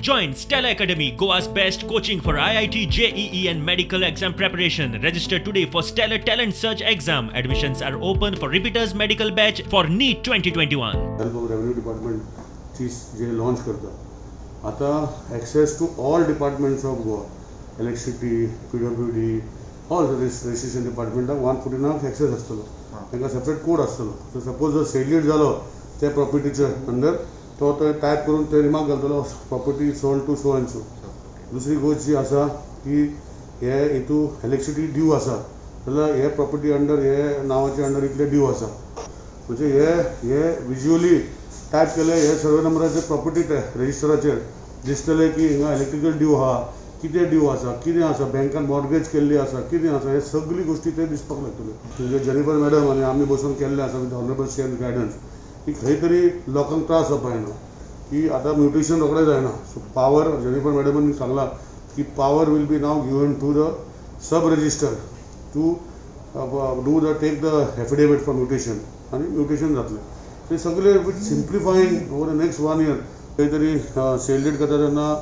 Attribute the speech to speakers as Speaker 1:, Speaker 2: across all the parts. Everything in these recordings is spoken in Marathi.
Speaker 1: Join Stella Academy, Goa's best coaching for IIT, JEE and medical exam preparation. Register today for Stellar Talent Search exam. Admissions are open for repeaters medical batch for NEET 2021.
Speaker 2: Help of revenue department ची जे लॉन्च करता आता access to all departments of Goa, electricity, PWD, all registration डिपार्टमेंटाक 149 ॲक्सेस आसतलो. तांकां सेपरेट कोड आसतलो. सो सपोज जर सेलियट जालो त्या प्रॉपर्टीच्या अंडर तो टायप करून ते रिमार्क घालतलो property sold to so and so. दुसरी गोष्ट जी आसा की हे हितू इलेक्ट्रिसिटी ड्यू आसा जाल्यार हे प्रॉपर्टी अंडर हे नांवाच्या अंडर इतले ड्यू आसा. म्हणजे हे विज्युअली टायप केले हे सर्वे नंबराचे प्रॉपर्टी रजिस्टराचेर दिसतले की हिंगा इलेक्ट्रिकल ड्यू आहा, कितें ड्यू आसा, कितें आसा, बँकान मॉर्गेज केल्ली आसा, कितें आसा, हे सगळी गोष्टी ते दिसपाक लागतल्यो. म्हणजे जेनिफर मॅडम आनी आमी बसून केल्ले आसा विथ ऑनरेबल सीएम गायडन्स की खंय तरी लोकांक त्रास जावपा जायना की आता म्युटेशन रोखडें जायना. सो पावर जेनिफर मॅडमांनी सांगला की power will be now given to the sub register to do the take the affidavit for mutation आनी म्युटेशन जातलें. ते सगळे with simplifying over the next 1 year खंय तरी सेल डेट करता तेन्ना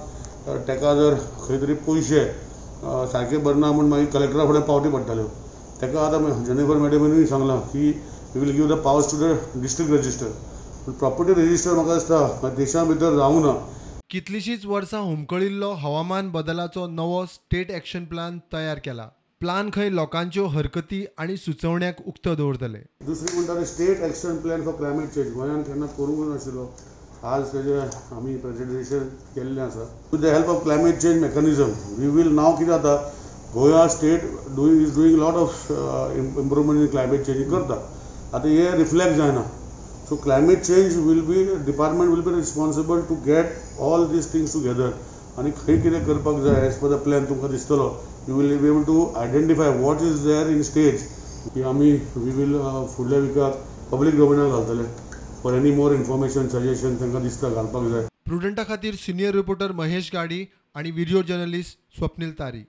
Speaker 2: ताका जर खंय तरी पयशे सारके भरना म्हूण मागीर कलेक्टरा फुडें पावटी पडटाल्यो. ताका आतां जेनिफर मॅडमांनी सांगलां की we will give the powers to the district register. Property register म्हाका दिसता देशा भितर जावंक ना.
Speaker 3: कितलीशींच वर्सां हुमकळिल्लो हवामान बदलाचो नवो स्टेट एक्शन प्लान तयार केला. प्लान खंय लोकांच्यो हरकती आनी सुचोवण्यांक उक्तो दवरतले.
Speaker 2: दुसरी म्हणटा state action plan for climate change गोंयांत केन्ना करूंक नाशिल्लो. आज तेजे आमी प्रेजेंटेशन केल्लें आसा. With the help of climate change mechanism we will now कितें जाता Goa state is doing lot of improvement in climate change करता. आतां हे रिफ्लेक्ट जायना. So climate change will be, department will be responsible to get all these things together. आणि खंय कितें करपाक जाय एज पर द प्लॅन तुमकां दिसतलो. You will be able to identify what is there in stage की आमी वी वील फुडल्या विकाक पब्लीक डोमेनाक घालतले for any more information suggestion तांकां दिसता घालपाक जाय.
Speaker 3: प्रुडंटा खातीर सिनियर रिपोर्टर महेश गाडी आणि व्हिडिओ जर्नलिस्ट स्वप्नील तारी.